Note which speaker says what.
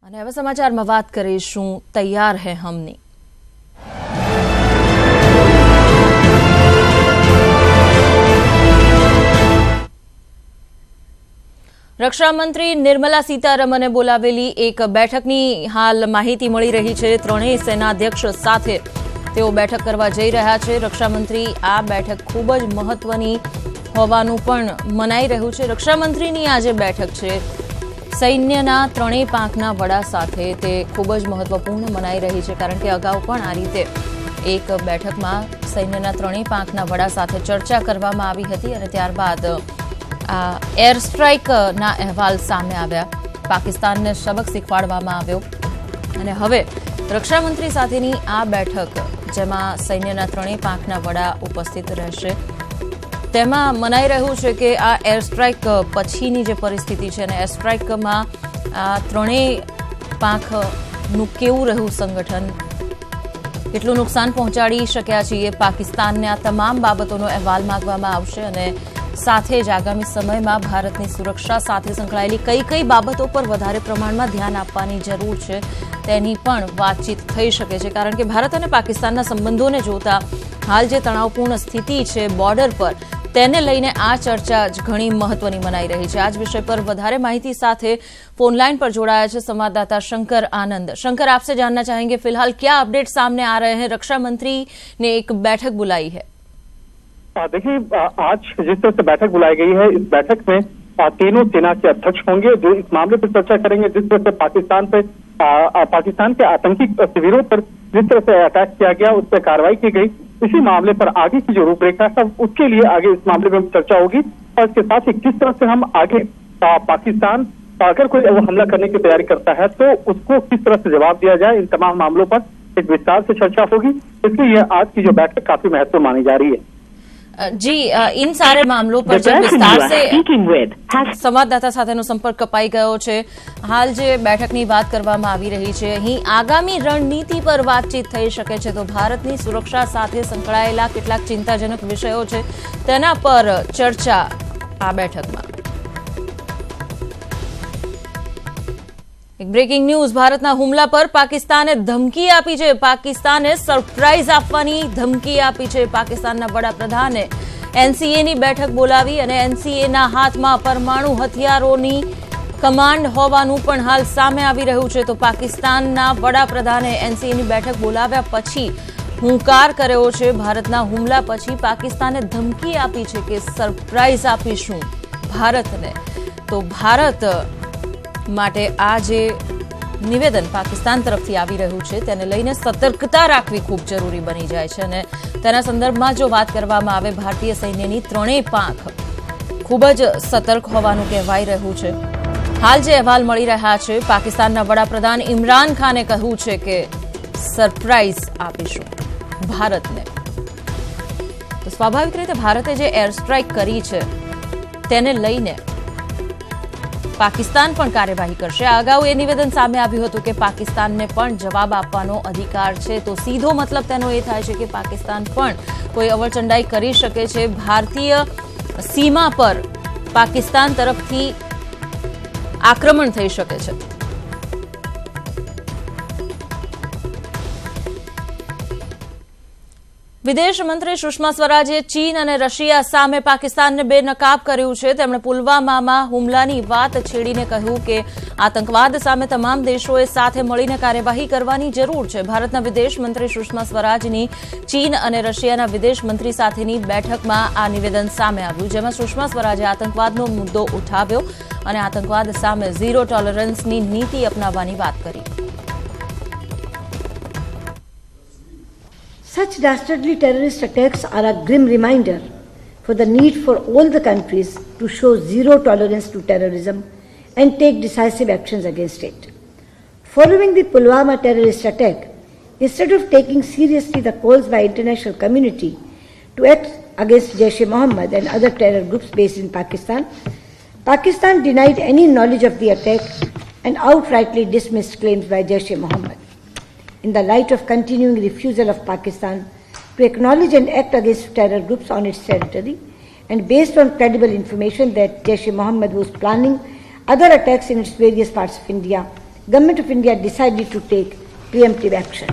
Speaker 1: અને હવે સમાચારમાં વાત કરીશું તૈયાર હે હમની। રક્ષામંત્રી નિર્મલા સીતારમણે બોલાવેલી એક બેઠકની હાલ માહિતી મળી રહી છે। ત્રણેય સેનાધ્યક્ષ સાથે તેઓ બેઠક કરવા જઈ રહ્યા છે। રક્ષામંત્રી આ બેઠક ખૂબ જ મહત્વની હોવાનું પણ મનાઈ રહ્યું છે। રક્ષામંત્રીની આ જે બેઠક છે સૈન્યના ત્રણેય પાંખના વડા સાથે તે ખૂબ જ મહત્વપૂર્ણ મનાઈ રહી છે, કારણ કે અગાઉ પણ આ રીતે એક બેઠકમાં સૈન્યના ત્રણેય પાંખના વડા સાથે ચર્ચા કરવામાં આવી હતી અને ત્યારબાદ આ એર સ્ટ્રાઇકના અહેવાલ સામે આવ્યા, પાકિસ્તાનને સબક શીખવાડવામાં આવ્યો અને હવે રક્ષામંત્રી સાથેની આ બેઠક જેમાં સૈન્યના ત્રણેય પાંખના વડા ઉપસ્થિત રહેશે તેમાં મનાઈ રહ્યું છે કે આ એર સ્ટ્રાઇક પછીની જે પરિસ્થિતિ છે અને એર સ્ટ્રાઇકમાં આ ત્રણેય પાંખનું કેવું રહ્યું સંગઠન, કેટલું નુકસાન પહોંચાડી શક્યા છીએ પાકિસ્તાનને, આ તમામ બાબતોનો અહેવાલ માંગવામાં આવશે અને સાથે જ આગામી સમયમાં ભારતની સુરક્ષા સાથે સંકળાયેલી કઈ બાબતો પર વધારે પ્રમાણમાં ધ્યાન આપવાની જરૂર છે તેની પણ વાતચીત થઈ શકે છે, કારણ કે ભારત અને પાકિસ્તાનના સંબંધોને જોતા હાલ જે તણાવપૂર્ણ સ્થિતિ છે બોર્ડર પર તેને લઈને આ ચર્ચા જ ઘણી મહત્વની મનાઈ રહી છે। आज विषय पर વધારે માહિતી સાથે फोन लाइन पर जोड़ाया है संवाददाता शंकर आनंद। शंकर, आपसे जानना चाहेंगे फिलहाल क्या अपडेट सामने आ रहे हैं? रक्षा मंत्री ने एक बैठक बुलाई है।
Speaker 2: देखिए, आज जिस तरह से बैठक बुलाई गई है, इस बैठक में तीनों सेना के अध्यक्ष होंगे जो इस मामले पर चर्चा करेंगे। जिस तरह से पाकिस्तान के आतंकी शिविरों पर जिस तरह से अटैक किया गया, उस पर कार्रवाई की गई, इसी मामले पर आगे की जो रूपरेखा है उसके लिए आगे इस मामले में चर्चा होगी और इसके साथ ही किस तरह से हम आगे पाकिस्तान अगर कोई हमला करने की तैयारी करता है तो उसको किस तरह से जवाब दिया जाए, इन तमाम मामलों पर एक विस्तार से चर्चा होगी। इसलिए आज की जो बैठक काफी महत्वपूर्ण मानी जा रही है।
Speaker 1: जी, इन सारे मामलों पर जब विस्तार से संवाददाता સાથેનો સંપર્ક કપાઈ ગયો છે। હાલ જે બેઠકની વાત કરવામાં આવી રહી છે, અહીં આગામી રણનીતિ પર વાતચીત થઈ શકે છે, તો ભારતની સુરક્ષા સાથે સંકળાયેલા કેટલાક ચિંતાજનક વિષયો છે તેના પર ચર્ચા આ બેઠકમાં। એક બ્રેકિંગ ન્યૂઝ, ભારતના હુમલા પર પાકિસ્તાને ધમકી આપી છે। પાકિસ્તાને સરપ્રાઇઝ આપવાની ધમકી આપી છે। પાકિસ્તાનના વડાપ્રધાને એનસીએની બેઠક બોલાવી અને એનસીએના હાથમાં પરમાણુ હથિયારોની કમાન્ડ હોવાનું પણ હાલ સામે આવી રહ્યું છે। તો પાકિસ્તાનના વડાપ્રધાને એનસીએની બેઠક બોલાવ્યા પછી હુંકાર કર્યો છે। ભારતના હુમલા પછી પાકિસ્તાને ધમકી આપી છે કે સરપ્રાઇઝ આપીશું ભારતને। તો ભારત માટે આ જે નિવેદન પાકિસ્તાન તરફથી આવી રહ્યું છે તેને લઈને સતર્કતા રાખવી ખૂબ જરૂરી બની જાય છે અને તેના સંદર્ભમાં જો વાત કરવામાં આવે, ભારતીય સૈન્યની ત્રણેય પાંખ ખૂબ જ સતર્ક હોવાનું કહેવાઈ રહ્યું છે। હાલ જે અહેવાલ મળી રહ્યા છે, પાકિસ્તાનના વડાપ્રધાન ઇમરાન ખાને કહ્યું છે કે સરપ્રાઇઝ આપીશું ભારતને। તો સ્વાભાવિક રીતે ભારતે જે એર સ્ટ્રાઇક કરી છે તેને લઈને પાકિસ્તાન પણ કાર્યવાહી કરશે। અગાઉ એ નિવેદન સામે આવ્યું હતું કે પાકિસ્તાનને પણ જવાબ આપવાનો અધિકાર છે, તો સીધો મતલબ તેનો એ થાય છે કે પાકિસ્તાન પણ કોઈ અવરચંડાઈ કરી શકે છે। ભારતીય સીમા પર પાકિસ્તાન તરફથી આક્રમણ થઈ શકે છે। વિદેશ મંત્રી સુષ્મા સ્વરાજે ચીન અને રશિયા સામે પાકિસ્તાનને બેનકાબ કર્યું છે। તેમણે પુલવામામાં હુમલાની વાત છેડીને કહ્યું કે આતંકવાદ સામે તમામ દેશોએ સાથે મળીને કાર્યવાહી કરવાની જરૂર છે। ભારતના વિદેશ મંત્રી સુષ્મા સ્વરાજની ચીન અને રશિયાના વિદેશ મંત્રી સાથેની બેઠકમાં આ નિવેદન સામે આવ્યું, જેમાં સુષ્મા સ્વરાજે આતંકવાદનો મુદ્દો ઉઠાવ્યો અને આતંકવાદ સામે ઝીરો ટોલરન્સની નીતિ અપનાવવાની વાત કરી।
Speaker 3: Such dastardly terrorist attacks are a grim reminder for the need for all the countries to show zero tolerance to terrorism and take decisive actions against it. Following the Pulwama terrorist attack, instead of taking seriously the calls by international community to act against Jaish-e-Mohammed and other terror groups based in Pakistan, Pakistan denied any knowledge of the attack and outrightly dismissed claims by Jaish-e-Mohammed. In the light of continuing refusal of Pakistan to acknowledge and act against terror groups on its territory, and based on credible information that Jaish-e-Mohammed was planning other attacks in its various parts of India Government of India decided to take preemptive action.